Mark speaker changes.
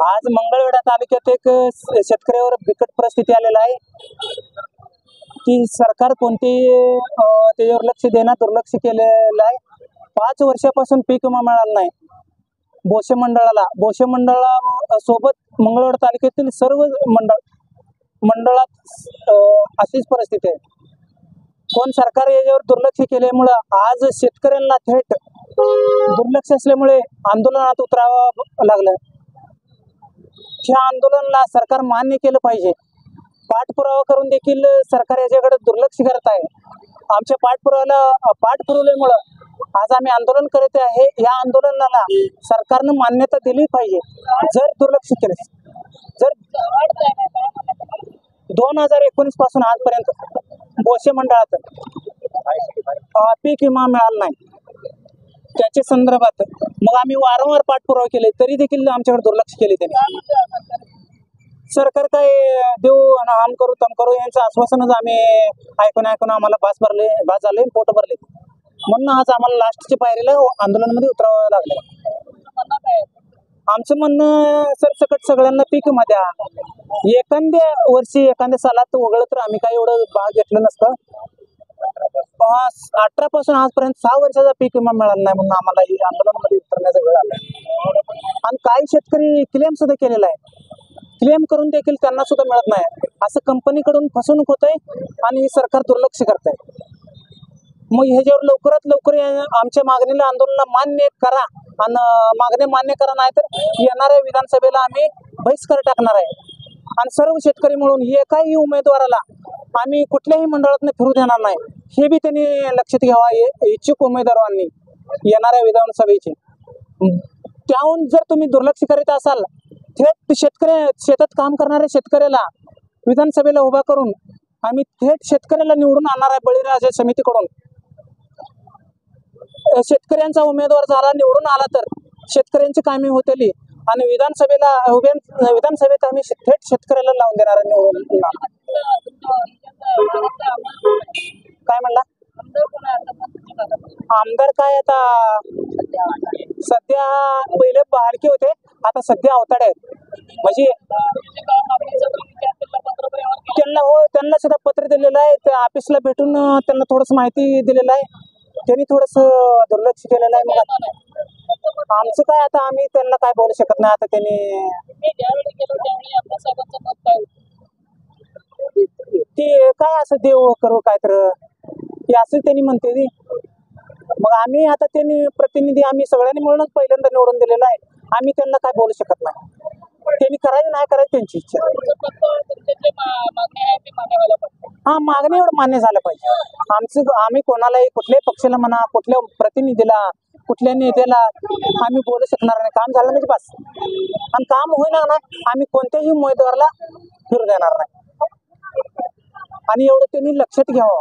Speaker 1: आज मंगळवेढा तालुक्यात एक शेतकऱ्यावर बिकट परिस्थिती आलेला आहे की सरकार कोणतेही त्याच्यावर लक्ष देणं दुर्लक्ष केलेलं आहे. 5 वर्षापासून पीक विमा मिळाला नाही. बोशे मंडळा सोबत मंगळवेढा तालुक्यातील सर्व मंडळात अशीच परिस्थिती आहे. कोण सरकार याच्यावर दुर्लक्ष केल्यामुळं आज शेतकऱ्यांना थेट दुर्लक्ष असल्यामुळे आंदोलनात उतरावं लागलं. ह्या आंदोलनाला सरकार मान्य केलं पाहिजे. पाठपुरावा करून देखील सरकार याच्याकडे दुर्लक्ष करत आहे. आमच्या पाठपुराव्यामुळं आज आम्ही आंदोलन करत आहे. या आंदोलनाला सरकारनं मान्यता दिली पाहिजे. जर दुर्लक्ष केलं, जर 2019 पासून आजपर्यंत बोशे मंडळात पीक विमा मिळाला नाही, त्याच्या संदर्भात मग आम्ही वारंवार पाठपुरावा केले तरी देखील आमच्याकडे दुर्लक्ष केले. त्यांनी सरकार काय देऊ आणि आम करू तम करू यांचं आश्वासनच आम्ही ऐकून आम्हाला बास झाले, पोट भरले. म्हणून आज आम्हाला लास्टच्या पायरीला आंदोलनामध्ये उतरावं लागलं. आमचं म्हणणं सरसकट सगळ्यांना पीक विमा द्या. एखाद्या वर्षी एखाद्या सालात वगळं तर आम्ही काही एवढं भाग घेतलं नसतं. 18 पासून आजपर्यंत 6 वर्षाचा पीक विमा मिळाला नाही म्हणून आम्हाला ही आंदोलनामध्ये उतरण्याचा वेळ आला. आणि काही शेतकरी क्लेम सुद्धा केलेला आहे. क्लेम करून देखील त्यांना सुद्धा मिळत नाही. असं कंपनीकडून फसवणूक होत आहे आणि हे सरकार दुर्लक्ष करत आहे. मग ह्याच्यावर लवकरात लवकर आमच्या मागणीला आंदोलनाला मान्य करा आणि मागण्या मान्य करा, नाही तर येणाऱ्या विधानसभेला आम्ही बहिष्कार टाकणार आहे. आणि सर्व शेतकरी मिळून एकाही उमेदवाराला आम्ही कुठल्याही मंडळातून फिरू देणार नाही, हे बी त्यांनी लक्षात घ्यावा. इच्छुक उमेदवारांनी येणाऱ्या विधानसभेची त्याहून जर तुम्ही दुर्लक्ष करीत असाल, थेट शेतात काम करणाऱ्या शेतकऱ्याला विधानसभेला उभा करून आम्ही थेट शेतकऱ्याला निवडून आणणार आहे. बळीराजा समितीकडून शेतकऱ्यांचा उमेदवार झाला, निवडून आला तर शेतकऱ्यांची कामे होतील आणि विधानसभेत आम्ही थेट शेतकऱ्याला लावून देणार आहे निवडून. काय म्हणला आमदार? काय आता सध्या पहिले बहाडके होते, आता सध्या अवताडे आहेत. म्हणजे त्यांना सुद्धा पत्र दिलेलं आहे. त्या ऑफिसला भेटून त्यांना थोडस माहिती दिलेलं आहे. त्यांनी थोडस दुर्लक्ष केलेलं आहे. मग आमचं काय आता आम्ही त्यांना काय बोलू शकत नाही. आता त्यांनी ते काय असं देव करू काय तर असं त्यांनी म्हणते. मग आम्ही आता त्यांनी प्रतिनिधी आम्ही सगळ्यांनी मिळूनच पहिल्यांदा निवडून दिलेला आहे. आम्ही त्यांना काय बोलू शकत नाही. त्यांनी करायचं नाही करायचं त्यांची इच्छा. मागणी एवढं मान्य झालं पाहिजे. आम्ही कोणालाही कुठल्याही पक्षाला म्हणा, कुठल्या प्रतिनिधीला, कुठल्या नेत्याला आम्ही बोलू शकणार नाही. काम झालं म्हणजे बस. आणि काम होईना ना, आम्ही कोणत्याही उमेदवाराला फिरू देणार नाही. आणि एवढं त्यांनी लक्षात घ्यावं.